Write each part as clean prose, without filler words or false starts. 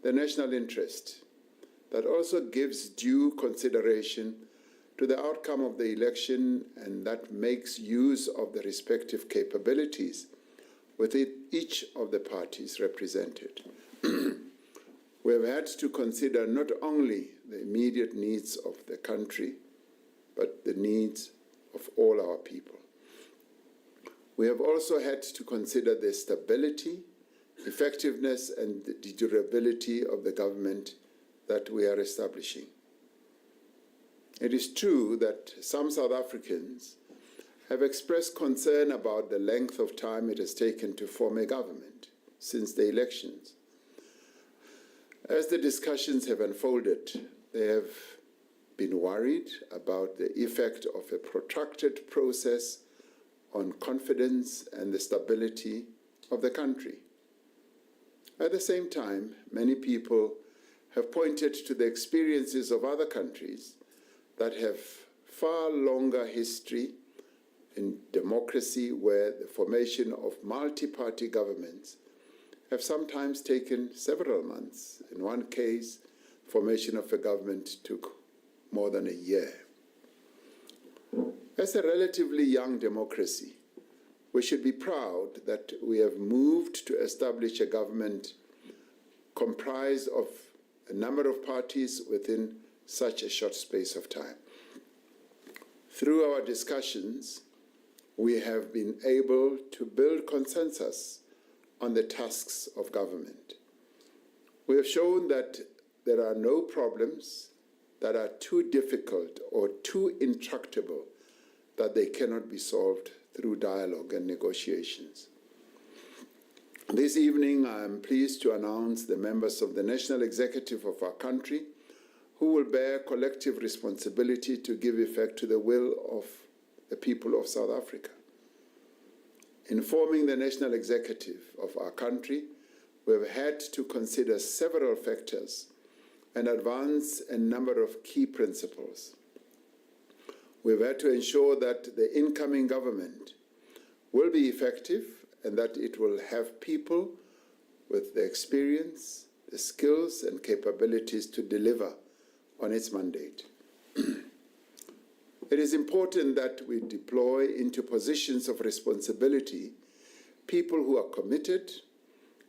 the national interest, that also gives due consideration to the outcome of the election and that makes use of the respective capabilities within each of the parties represented. We have had to consider not only the immediate needs of the country, but the needs of all our people. We have also had to consider the stability, effectiveness, and the durability of the government that we are establishing. It is true that some South Africans have expressed concern about the length of time it has taken to form a government since the elections. As the discussions have unfolded, they have been worried about the effect of a protracted process on confidence and the stability of the country. At the same time, many people have pointed to the experiences of other countries that have far longer history in democracy, where the formation of multi-party governments have sometimes taken several months. In one case, formation of a government took more than a year. As a relatively young democracy, we should be proud that we have moved to establish a government comprised of a number of parties within such a short space of time. Through our discussions, we have been able to build consensus on the tasks of government. We have shown that there are no problems that are too difficult or too intractable that they cannot be solved through dialogue and negotiations. This evening, I am pleased to announce the members of the National Executive of our country who will bear collective responsibility to give effect to the will of the people of South Africa. In forming the National Executive of our country, we have had to consider several factors and advance a number of key principles. We've had to ensure that the incoming government will be effective and that it will have people with the experience, the skills and capabilities to deliver on its mandate. It is important that we deploy into positions of responsibility people who are committed,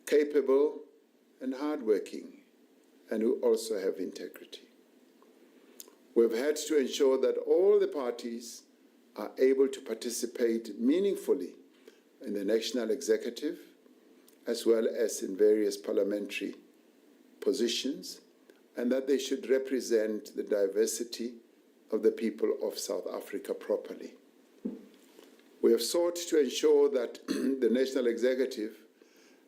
capable, and hardworking, and who also have integrity. We've had to ensure that all the parties are able to participate meaningfully in the national executive, as well as in various parliamentary positions, and that they should represent the diversity of the people of South Africa properly. We have sought to ensure that the national executive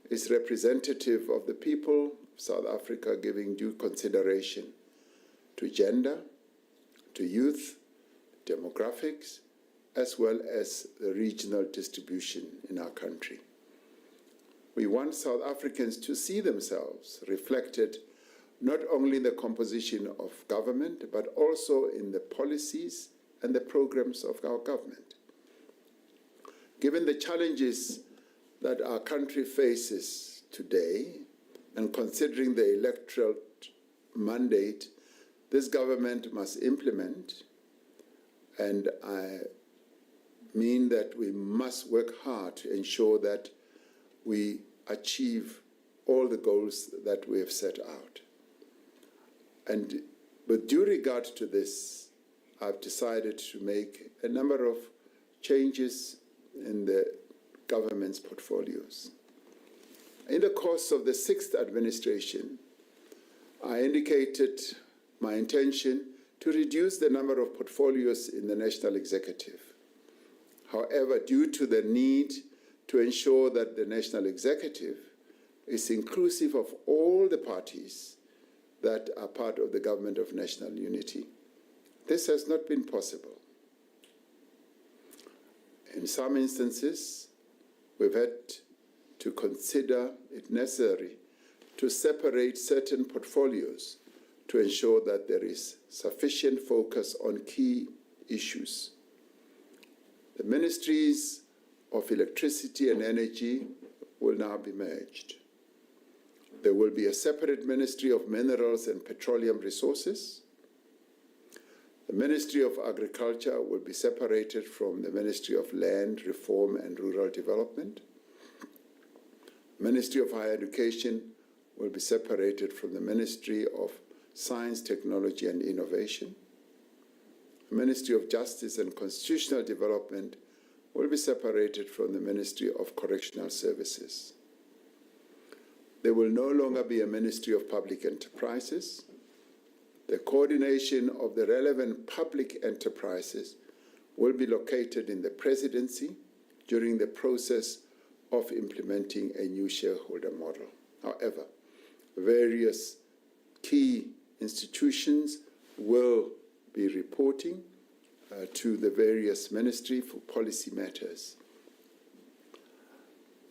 is representative of the people of South Africa, giving due consideration to gender, to youth, demographics, as well as the regional distribution in our country. We want South Africans to see themselves reflected not only in the composition of government, but also in the policies and the programs of our government. Given the challenges that our country faces today, and considering the electoral mandate this government must implement, and I mean that we must work hard to ensure that we achieve all the goals that we have set out. And with due regard to this, I've decided to make a number of changes in the government's portfolios. In the course of the 6th administration, I indicated my intention to reduce the number of portfolios in the national executive. However, due to the need to ensure that the national executive is inclusive of all the parties that are part of the government of national unity, this has not been possible. In some instances, we've had to consider it necessary to separate certain portfolios to ensure that there is sufficient focus on key issues. The ministries of electricity and energy will now be merged. There will be a separate Ministry of Minerals and Petroleum Resources. The Ministry of Agriculture will be separated from the Ministry of Land, Reform and Rural Development. Ministry of Higher Education will be separated from the Ministry of Science, Technology and Innovation. The Ministry of Justice and Constitutional Development will be separated from the Ministry of Correctional Services. There will no longer be a Ministry of Public Enterprises. The coordination of the relevant public enterprises will be located in the Presidency during the process of implementing a new shareholder model. However, various key institutions will be reporting to the various ministry for policy matters.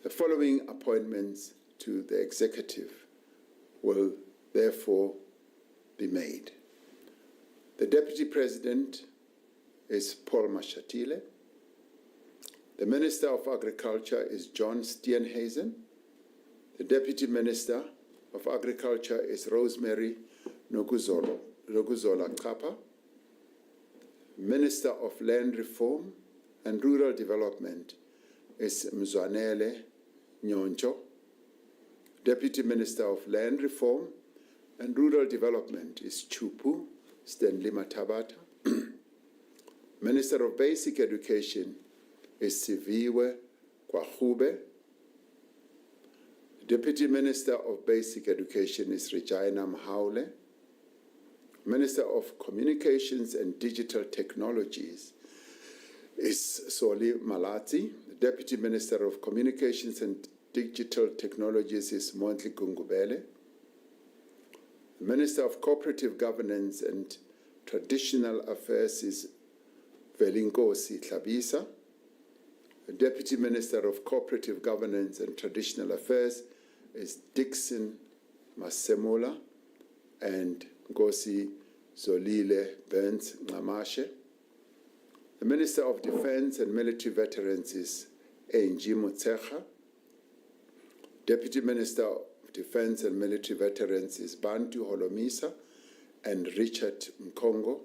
The following appointments to the executive will therefore be made. The Deputy President is Paul Mashatile. The Minister of Agriculture is John Steenhuisen. The Deputy Minister of Agriculture is Rosemary Nokuzola Kapa. Minister of Land Reform and Rural Development is Mzwanele Nyoncho. Deputy Minister of Land Reform and Rural Development is Chupu Stanley Matabata. Minister of Basic Education is Siviwe Kwahube. Deputy Minister of Basic Education is Regina Mahaule. Minister of Communications and Digital Technologies is Soli Malati. Deputy Minister of Communications and Digital Technologies is Montli Gungubele. Minister of Cooperative Governance and Traditional Affairs is Velinkosi Tlabisa. Deputy Minister of Cooperative Governance and Traditional Affairs is Dixon Masemola and Ngosi Zolile Burns Ngamashe. The Minister of Defense and Military Veterans is Angie Motsecha. Deputy Minister of Defense and Military Veterans is Bantu Holomisa and Richard Mkongo.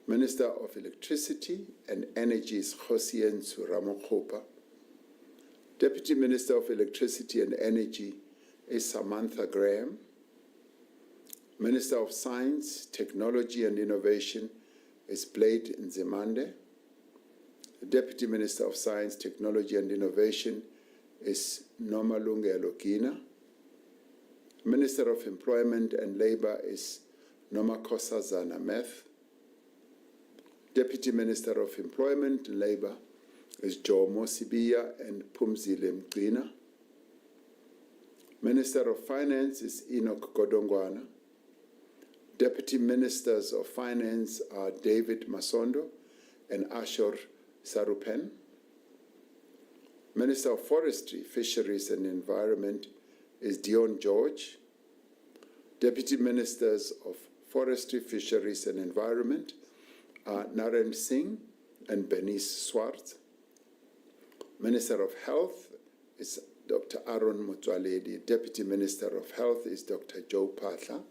Minister of Electricity and Energy is Hosien Ramaphosa. Deputy Minister of Electricity and Energy is Samantha Graham. Minister of Science, Technology and Innovation is Blade Nzimande. The Deputy Minister of Science, Technology and Innovation is Nomalungelo Gina. Minister of Employment and Labor is Nomakosazana Meth. Deputy Minister of Employment and Labor is Jomo Sibiya and Pumzile Mgcina. Minister of Finance is Enoch Godongwana. Deputy Ministers of Finance are David Masondo and Ashor Sarupen. Minister of Forestry, Fisheries and Environment is Dion George. Deputy Ministers of Forestry, Fisheries and Environment are Naren Singh and Bernice Swart. Minister of Health is Dr. Aaron Motsoaledi. Deputy Minister of Health is Dr. Joe Patla.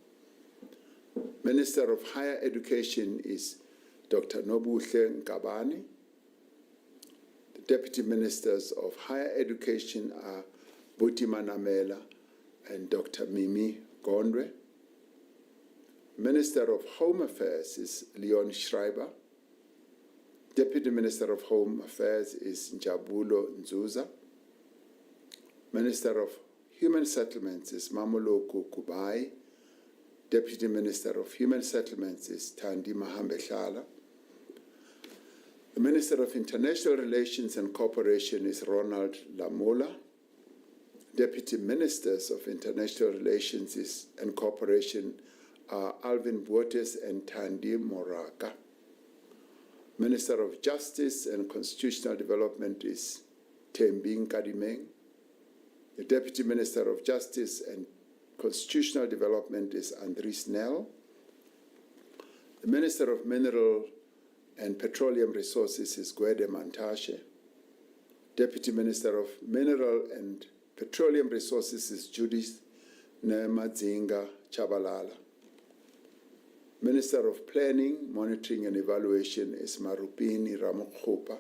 Minister of Higher Education is Dr. Nobuhle Nkabani. The Deputy Ministers of Higher Education are Buti Manamela and Dr. Mimi Gondwe. Minister of Home Affairs is Leon Schreiber. Deputy Minister of Home Affairs is Njabulo Nzuza. Minister of Human Settlements is Mamoloko Kubai. Deputy Minister of Human Settlements is Thandi Mahambehlala. The Minister of International Relations and Cooperation is Ronald Lamola. Deputy Ministers of International Relations and Cooperation are Alvin Buotes and Thandi Moraka. Minister of Justice and Constitutional Development is Tembing Kadimeng. The Deputy Minister of Justice and Constitutional Development is Andries Nel. The Minister of Mineral and Petroleum Resources is Gwede Mantashe. Deputy Minister of Mineral and Petroleum Resources is Judith Nemadzinga Chabalala. Minister of Planning, Monitoring and Evaluation is Marupini Ramaphosa.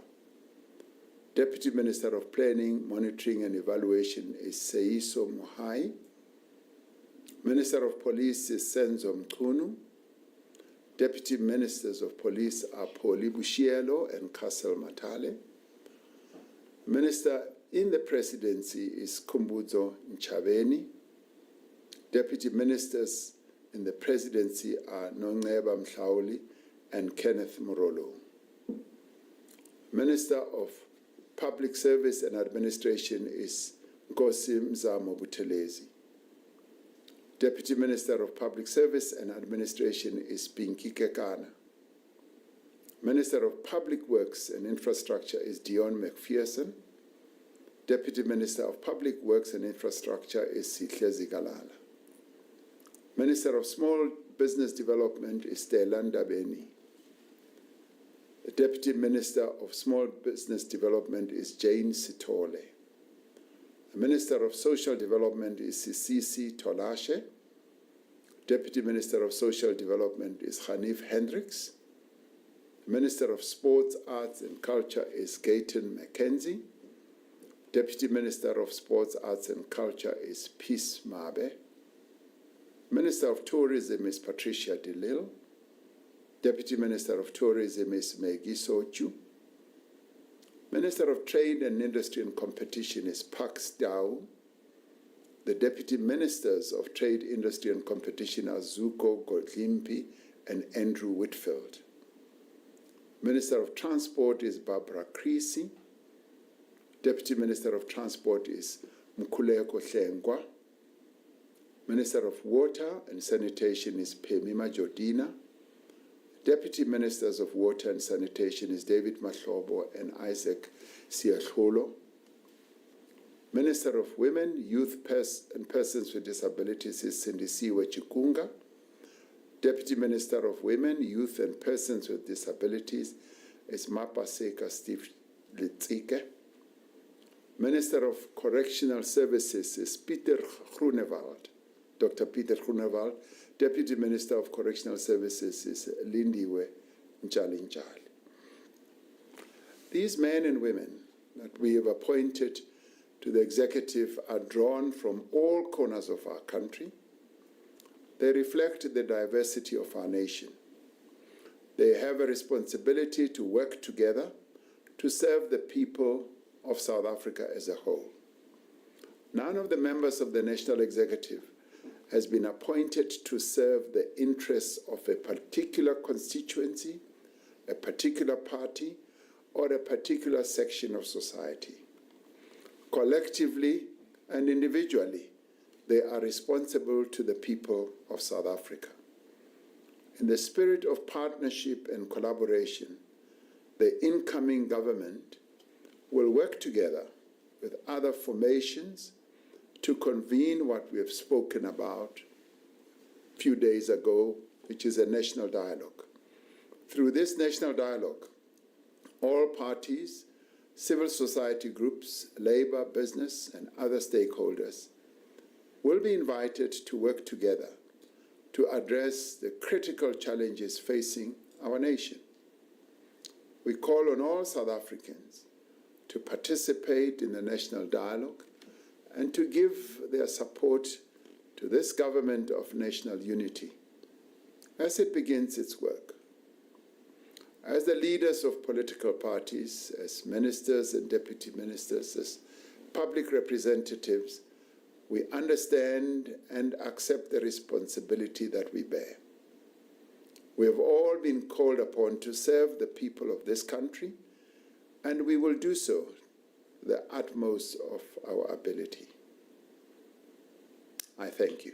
Deputy Minister of Planning, Monitoring and Evaluation is Seiso Muhai. Minister of Police is Senzo Mtunu. Deputy Ministers of Police are Poli Bushielo and Castle Matale. Minister in the Presidency is Kumbuzo Nchaveni. Deputy Ministers in the Presidency are Nongeba Mhlauli and Kenneth Murolo. Minister of Public Service and Administration is Nkosi Mzamo Buthelezi. Deputy Minister of Public Service and Administration is Pinky Kekana. Minister of Public Works and Infrastructure is Dion McPherson. Deputy Minister of Public Works and Infrastructure is Sihle Zikalala. Minister of Small Business Development is Delanda Beni. The Deputy Minister of Small Business Development is Jane Sitole. The Minister of Social Development is Sisisi Tolashe. Deputy Minister of Social Development is Hanif Hendricks. The Minister of Sports, Arts and Culture is Gayton McKenzie. Deputy Minister of Sports, Arts and Culture is Peace Mabe. Minister of Tourism is Patricia DeLille. Deputy Minister of Tourism is Maggie Sochu. Minister of Trade and Industry and Competition is Pax Dao. The Deputy Ministers of Trade, Industry and Competition are Zuko Goldlimpi and Andrew Whitfield. Minister of Transport is Barbara Creasy. Deputy Minister of Transport is Mkhuleko Hlengwa. Minister of Water and Sanitation is Phemima Jodina. Deputy Ministers of Water and Sanitation is David Mahlobo and Isaac Siakholo. Minister of Women, Youth and Persons with Disabilities is Sindisiwe Chikunga. Deputy Minister of Women, Youth and Persons with Disabilities is Mapaseka Steve Litzike. Minister of Correctional Services is Peter Groenewald. Dr. Peter Groenewald. Deputy Minister of Correctional Services is Lindiwe Njalinjali. These men and women that we have appointed to the executive are drawn from all corners of our country. They reflect the diversity of our nation. They have a responsibility to work together to serve the people of South Africa as a whole. None of the members of the National Executive has been appointed to serve the interests of a particular constituency, a particular party, or a particular section of society. Collectively and individually, they are responsible to the people of South Africa. In the spirit of partnership and collaboration, the incoming government will work together with other formations to convene what we have spoken about a few days ago, which is a national dialogue. Through this national dialogue, all parties, civil society groups, labor, business, and other stakeholders will be invited to work together to address the critical challenges facing our nation. We call on all South Africans to participate in the national dialogue and to give their support to this government of national unity as it begins its work. As the leaders of political parties, as ministers and deputy ministers, as public representatives, we understand and accept the responsibility that we bear. We have all been called upon to serve the people of this country, and we will do so to the utmost of our ability. I thank you.